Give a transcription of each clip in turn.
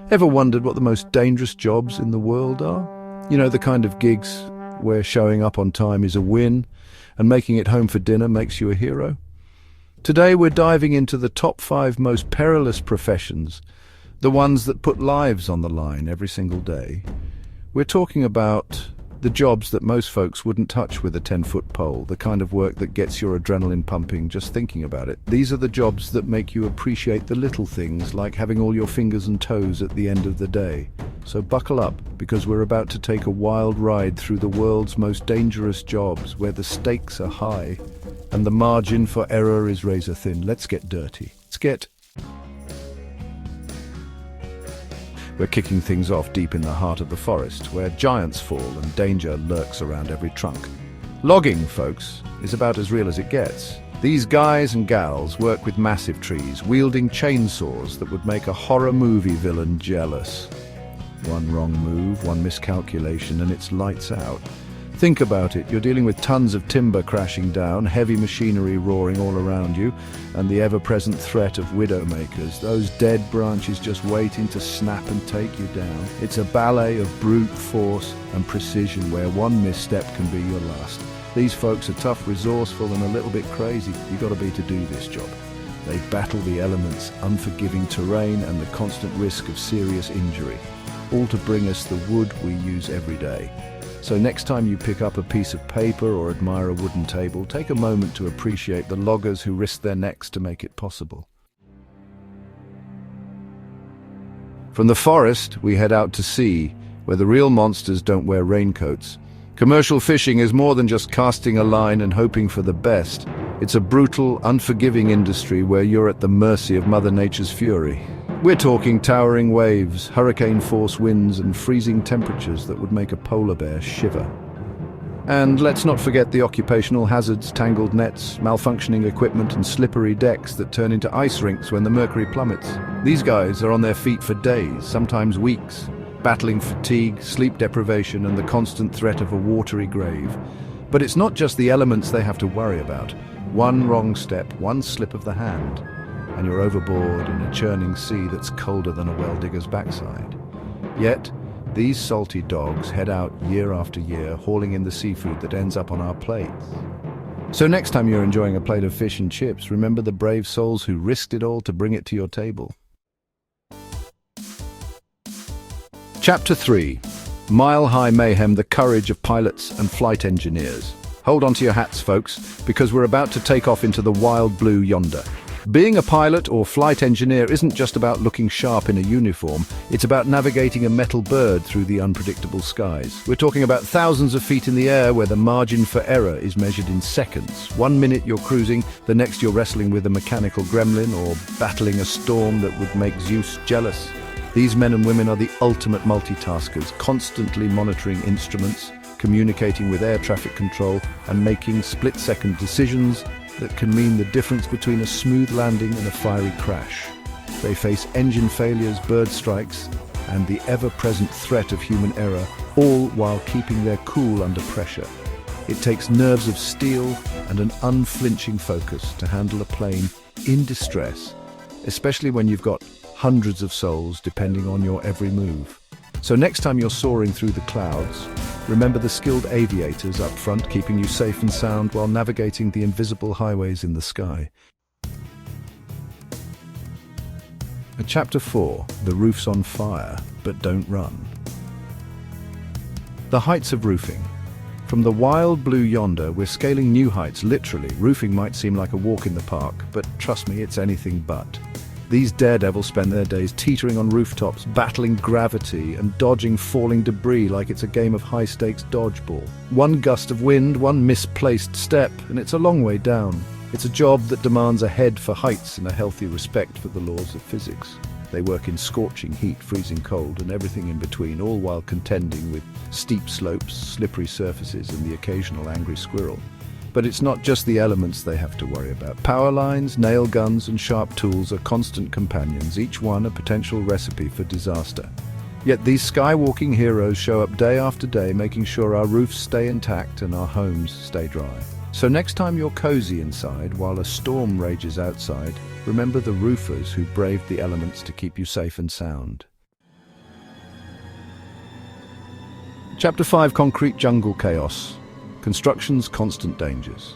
Ever wondered what the most dangerous jobs in the world are? You know, the kind of gigs where showing up on time is a win and making it home for dinner makes you a hero? Today we're diving into the top 5 most perilous professions, the ones that put lives on the line every single day. We're talking about the jobs that most folks wouldn't touch with a 10-foot pole, the kind of work that gets your adrenaline pumping just thinking about it. These are the jobs that make you appreciate the little things, like having all your fingers and toes at the end of the day. So buckle up, because we're about to take a wild ride through the world's most dangerous jobs, where the stakes are high and the margin for error is razor thin. Let's get dirty. We're kicking things off deep in the heart of the forest, where giants fall and danger lurks around every trunk. Logging, folks, is about as real as it gets. These guys and gals work with massive trees, wielding chainsaws that would make a horror movie villain jealous. One wrong move, one miscalculation, and it's lights out. Think about it, you're dealing with tons of timber crashing down, heavy machinery roaring all around you, and the ever-present threat of widowmakers, those dead branches just waiting to snap and take you down. It's a ballet of brute force and precision where one misstep can be your last. These folks are tough, resourceful, and a little bit crazy. You've got to be to do this job. They battle the elements, unforgiving terrain, and the constant risk of serious injury, all to bring us the wood we use every day. So next time you pick up a piece of paper or admire a wooden table, take a moment to appreciate the loggers who risk their necks to make it possible. From the forest, we head out to sea, where the real monsters don't wear raincoats. Commercial fishing is more than just casting a line and hoping for the best. It's a brutal, unforgiving industry where you're at the mercy of Mother Nature's fury. We're talking towering waves, hurricane-force winds, and freezing temperatures that would make a polar bear shiver. And let's not forget the occupational hazards, tangled nets, malfunctioning equipment, and slippery decks that turn into ice rinks when the mercury plummets. These guys are on their feet for days, sometimes weeks, battling fatigue, sleep deprivation, and the constant threat of a watery grave. But it's not just the elements they have to worry about. One wrong step, one slip of the hand, and you're overboard in a churning sea that's colder than a well-digger's backside. Yet, these salty dogs head out year after year, hauling in the seafood that ends up on our plates. So next time you're enjoying a plate of fish and chips, remember the brave souls who risked it all to bring it to your table. Chapter 3. Mile-high mayhem, the courage of pilots and flight engineers. Hold on to your hats, folks, because we're about to take off into the wild blue yonder. Being a pilot or flight engineer isn't just about looking sharp in a uniform, it's about navigating a metal bird through the unpredictable skies. We're talking about thousands of feet in the air where the margin for error is measured in seconds. 1 minute you're cruising, the next you're wrestling with a mechanical gremlin or battling a storm that would make Zeus jealous. These men and women are the ultimate multitaskers, constantly monitoring instruments, communicating with air traffic control, and making split-second decisions that can mean the difference between a smooth landing and a fiery crash. They face engine failures, bird strikes, and the ever-present threat of human error, all while keeping their cool under pressure. It takes nerves of steel and an unflinching focus to handle a plane in distress, especially when you've got hundreds of souls depending on your every move. So next time you're soaring through the clouds, remember the skilled aviators up front keeping you safe and sound while navigating the invisible highways in the sky. Chapter 4. The roof's on fire, but don't run. The heights of roofing. From the wild blue yonder, we're scaling new heights, literally. Roofing might seem like a walk in the park, but trust me, it's anything but. These daredevils spend their days teetering on rooftops, battling gravity and dodging falling debris like it's a game of high-stakes dodgeball. One gust of wind, one misplaced step, and it's a long way down. It's a job that demands a head for heights and a healthy respect for the laws of physics. They work in scorching heat, freezing cold, and everything in between, all while contending with steep slopes, slippery surfaces, and the occasional angry squirrel. But it's not just the elements they have to worry about. Power lines, nail guns, and sharp tools are constant companions, each one a potential recipe for disaster. Yet these skywalking heroes show up day after day, making sure our roofs stay intact and our homes stay dry. So next time you're cozy inside while a storm rages outside, remember the roofers who braved the elements to keep you safe and sound. Chapter 5: Concrete Jungle Chaos. Construction's constant dangers.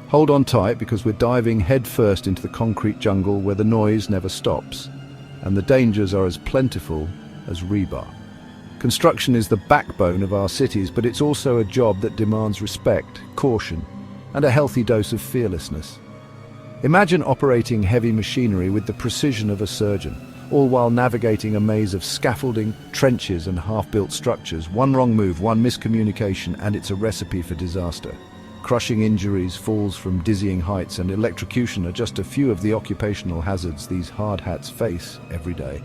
Hold on tight because we're diving headfirst into the concrete jungle where the noise never stops, and the dangers are as plentiful as rebar. Construction is the backbone of our cities, but it's also a job that demands respect, caution, and a healthy dose of fearlessness. Imagine operating heavy machinery with the precision of a surgeon, all while navigating a maze of scaffolding, trenches, and half-built structures. One wrong move, one miscommunication, and it's a recipe for disaster. Crushing injuries, falls from dizzying heights, and electrocution are just a few of the occupational hazards these hard hats face every day.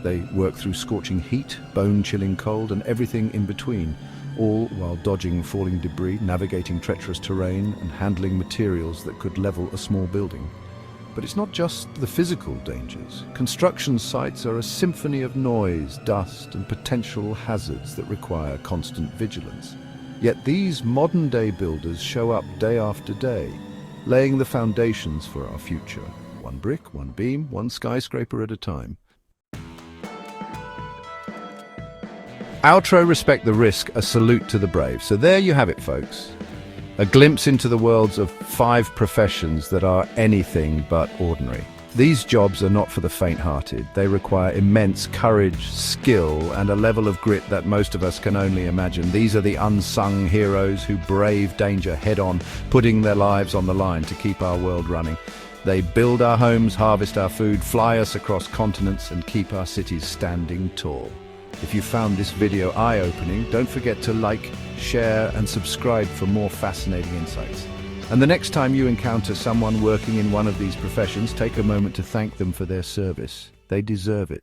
They work through scorching heat, bone-chilling cold, and everything in between, all while dodging falling debris, navigating treacherous terrain, and handling materials that could level a small building. But it's not just the physical dangers. Construction sites are a symphony of noise, dust, and potential hazards that require constant vigilance. Yet these modern-day builders show up day after day, laying the foundations for our future. One brick, one beam, one skyscraper at a time. Outro: respect the risk, a salute to the brave. So there you have it, folks. A glimpse into the worlds of 5 professions that are anything but ordinary. These jobs are not for the faint-hearted. They require immense courage, skill, and a level of grit that most of us can only imagine. These are the unsung heroes who brave danger head-on, putting their lives on the line to keep our world running. They build our homes, harvest our food, fly us across continents, and keep our cities standing tall. If you found this video eye-opening, don't forget to like, share, and subscribe for more fascinating insights. And the next time you encounter someone working in one of these professions, take a moment to thank them for their service. They deserve it.